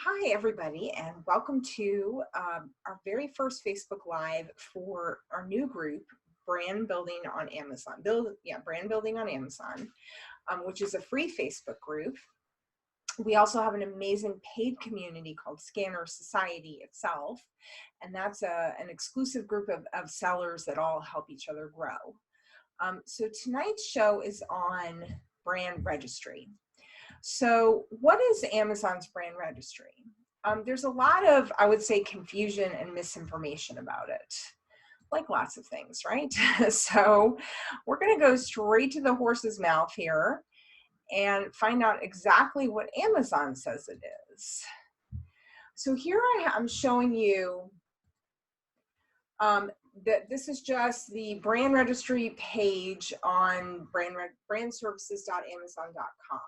Hi, everybody, and welcome to our very first Facebook Live for our new group, Brand Building on Amazon. Brand Building on Amazon, which is a free Facebook group. We also have an amazing paid community called Scanner Society itself, and that's an exclusive group of sellers that all help each other grow. So tonight's show is on brand registry. So what is Amazon's brand registry? There's a lot of, I would say, confusion and misinformation about it, like lots of things, right? So we're going to go straight to the horse's mouth here and find out exactly what Amazon says it is. So here I'm showing you that this is just the brand registry page on brandservices.amazon.com.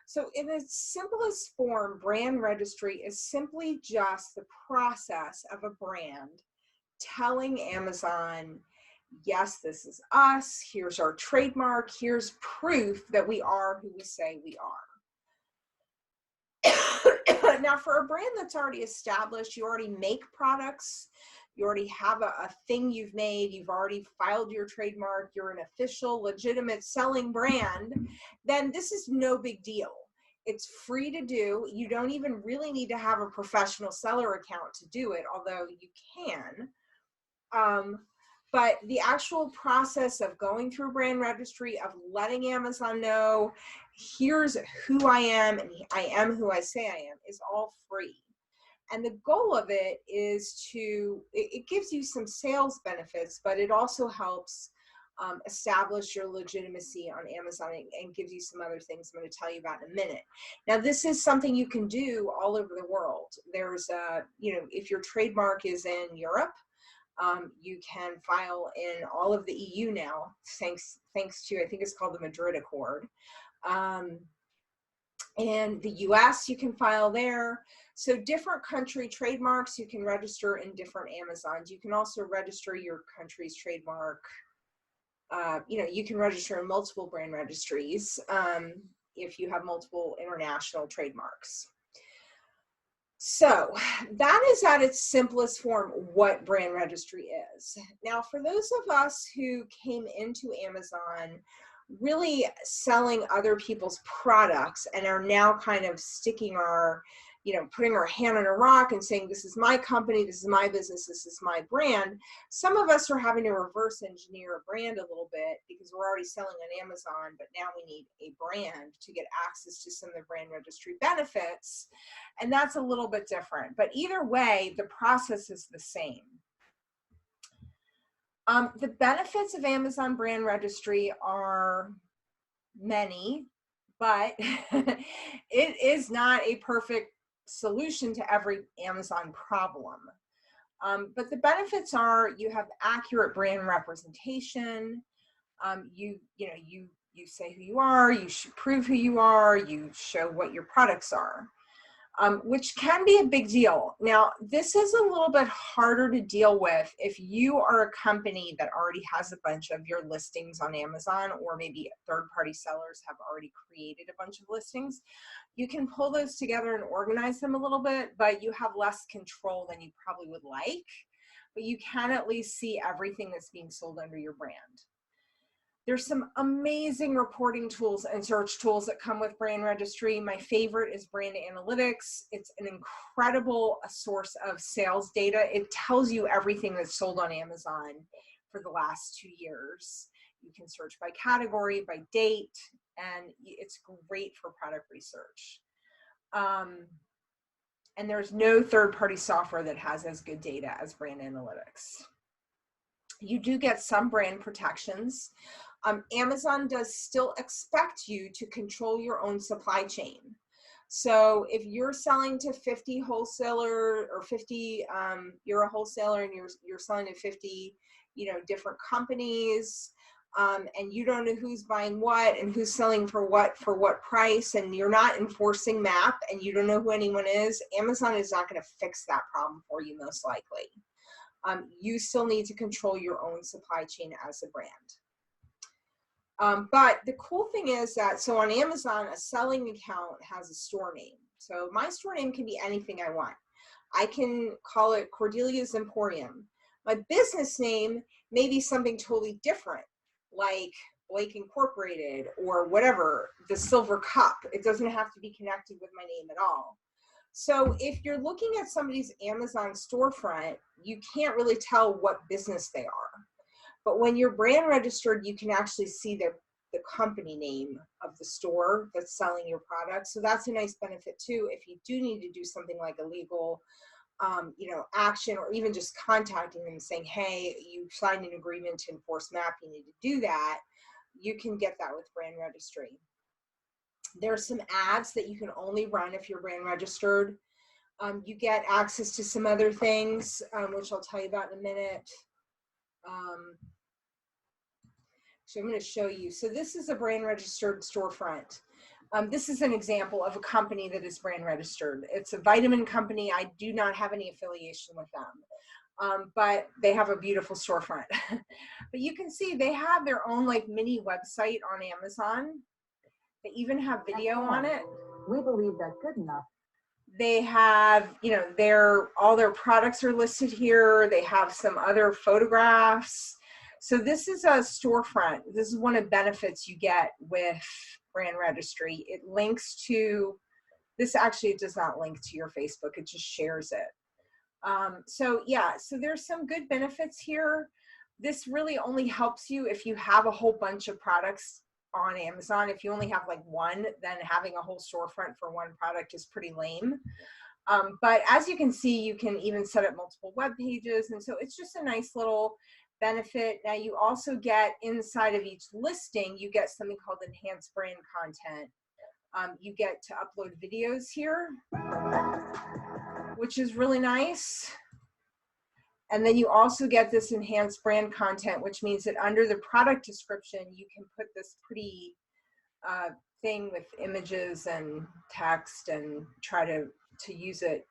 So in its simplest form, brand registry is simply just the process of a brand telling Amazon, yes, this is us, here's our trademark, here's proof that we are who we say we are. Now, for a brand that's already established, you already make products, you already have a thing you've made, you've already filed your trademark, you're an official, legitimate selling brand, then this is no big deal. It's free to do. You don't even really need to have a professional seller account to do it, although you can. But the actual process of going through brand registry, of letting Amazon know, here's who I am and I am who I say I am, is all free. And the goal of it is it gives you some sales benefits, but it also helps establish your legitimacy on Amazon and gives you some other things I'm going to tell you about in a minute. Now, this is something you can do all over the world. There's if your trademark is in Europe, you can file in all of the EU now, thanks to, I think it's called the Madrid Accord. In the US, you can file there. So different country trademarks, you can register in different Amazons. You can also register your country's trademark. You can register in multiple brand registries if you have multiple international trademarks. So that is at its simplest form what brand registry is. Now, for those of us who came into Amazon really selling other people's products and are now kind of sticking putting our hand on a rock and saying, this is my company, this is my business, this is my brand. Some of us are having to reverse engineer a brand a little bit because we're already selling on Amazon, but now we need a brand to get access to some of the brand registry benefits. And that's a little bit different, but either way, the process is the same. The benefits of Amazon brand registry are many, but it is not a perfect solution to every Amazon problem. But the benefits are you have accurate brand representation. You say who you are, you should prove who you are, you show what your products are. Which can be a big deal. Now, this is a little bit harder to deal with if you are a company that already has a bunch of your listings on Amazon, or maybe third-party sellers have already created a bunch of listings. You can pull those together and organize them a little bit, but you have less control than you probably would like. But you can at least see everything that's being sold under your brand. There's some amazing reporting tools and search tools that come with brand registry. My favorite is Brand Analytics. It's an incredible source of sales data. It tells you everything that's sold on Amazon for the last 2 years. You can search by category, by date, and it's great for product research. And there's no third-party software that has as good data as Brand Analytics. You do get some brand protections. Amazon does still expect you to control your own supply chain. So if you're selling to 50 wholesaler or 50, you're a wholesaler and you're selling to 50, different companies, and you don't know who's buying what and who's selling for what price, and you're not enforcing MAP and you don't know who anyone is, Amazon is not going to fix that problem for you, most likely. You still need to control your own supply chain as a brand. But the cool thing is that, so on Amazon, a selling account has a store name. So my store name can be anything I want. I can call it Cordelia's Emporium. My business name may be something totally different, like Blake Incorporated or whatever, the Silver Cup. It doesn't have to be connected with my name at all. So if you're looking at somebody's Amazon storefront, you can't really tell what business they are. But when you're brand registered, you can actually see the company name of the store that's selling your product. So that's a nice benefit too, if you do need to do something like a legal action, or even just contacting them saying, hey, you signed an agreement to enforce MAP, you need to do that. You can get that with brand registry. There's some ads that you can only run if you're brand registered. You get access to some other things, which I'll tell you about in a minute. So I'm going to show you. So this is a brand registered storefront. This is an example of a company that is brand registered. It's a vitamin company. I do not have any affiliation with them, but they have a beautiful storefront. But you can see they have their own like mini website on Amazon. They even have video on it. We believe that's good enough. They have, all their products are listed here. They have some other photographs. So this is a storefront. This is one of the benefits you get with brand registry. It links to, this actually it does not link to your Facebook, it just shares it. So there's some good benefits here. This really only helps you if you have a whole bunch of products on Amazon. If you only have like one, then having a whole storefront for one product is pretty lame. But as you can see, you can even set up multiple web pages. And so it's just a nice little benefit. Now you also get inside of each listing, you get something called enhanced brand content. You get to upload videos here, which is really nice. And then you also get this enhanced brand content, which means that under the product description, you can put this pretty thing with images and text and try to use it,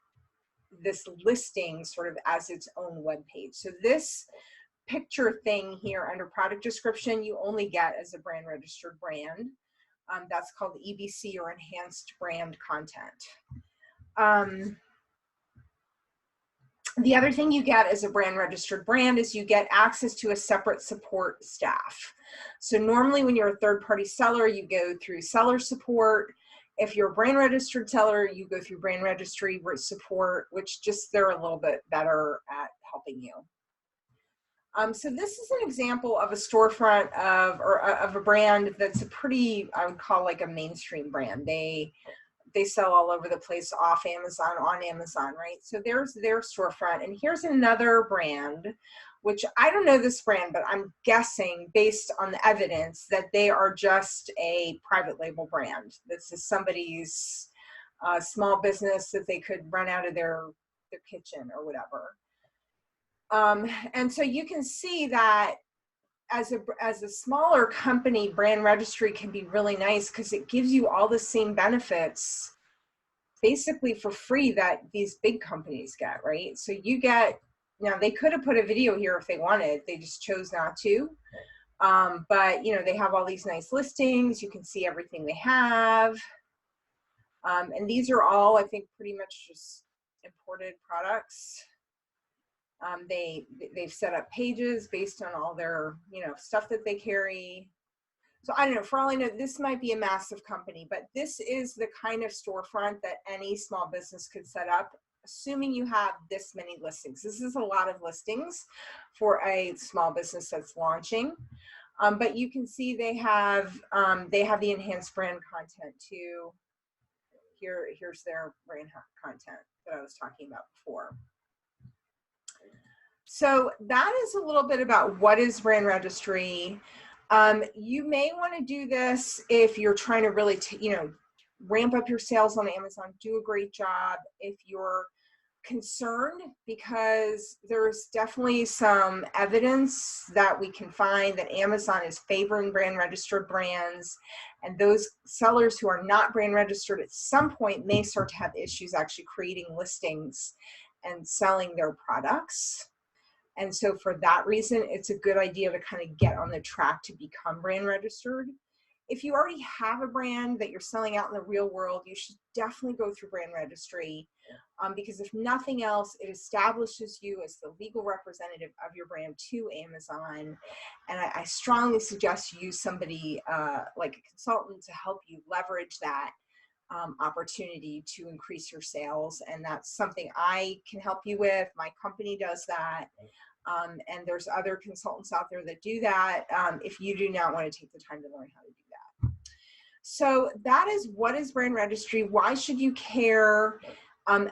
this listing sort of as its own web page. So this picture thing here under product description, you only get as a brand registered brand. That's called EBC, or enhanced brand content. The other thing you get as a brand registered brand is you get access to a separate support staff. So normally when you're a third-party seller, you go through seller support. If you're a brand registered seller, you go through brand registry support, which just they're a little bit better at helping you. So this is an example of a storefront of a brand that's a pretty, I would call like a mainstream brand. They sell all over the place off Amazon, on Amazon, right? So there's their storefront. And here's another brand, which I don't know this brand, but I'm guessing based on the evidence that they are just a private label brand. This is somebody's small business that they could run out of their kitchen or whatever. And so you can see that as a smaller company, brand registry can be really nice because it gives you all the same benefits basically for free that these big companies get, right? So you get, now they could have put a video here if they wanted, they just chose not to. But they have all these nice listings. You can see everything they have. And these are all, I think, pretty much just imported products. They've set up pages based on all their, stuff that they carry. So I don't know, for all I know, this might be a massive company, but this is the kind of storefront that any small business could set up, assuming you have this many listings. This is a lot of listings for a small business that's launching. But you can see they have the enhanced brand content too. Here's their brand content that I was talking about before. So that is a little bit about what is brand registry. You may want to do this if you're trying to really, ramp up your sales on Amazon, do a great job. If you're concerned, because there's definitely some evidence that we can find that Amazon is favoring brand registered brands, and those sellers who are not brand registered at some point may start to have issues actually creating listings and selling their products. And so for that reason, it's a good idea to kind of get on the track to become brand registered. if you already have a brand that you're selling out in the real world, you should definitely go through brand registry, because if nothing else, it establishes you as the legal representative of your brand to Amazon. And I strongly suggest you use somebody like a consultant to help you leverage that opportunity to increase your sales. And that's something I can help you with. My company does that. And there's other consultants out there that do that, if you do not want to take the time to learn how to do that. So that is what is brand registry. Why should you care?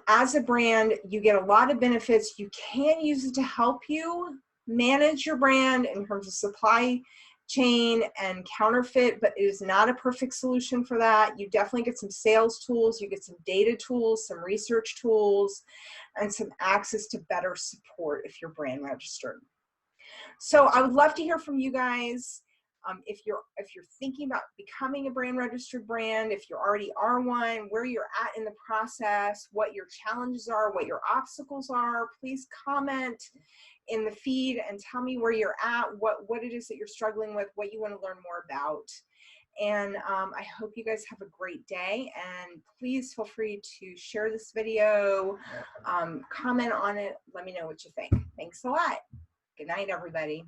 As a brand, you get a lot of benefits. You can use it to help you manage your brand in terms of supply chain and counterfeit, but it is not a perfect solution for that. You definitely get some sales tools, you get some data tools, some research tools, and some access to better support if you're brand registered. So I would love to hear from you guys. If you're thinking about becoming a brand registered brand, if you already are one, where you're at in the process, what your challenges are, what your obstacles are, please comment in the feed and tell me where you're at, what it is that you're struggling with, what you want to learn more about. And I hope you guys have a great day, and please feel free to share this video, comment on it, let me know what you think. Thanks a lot. Good night, everybody.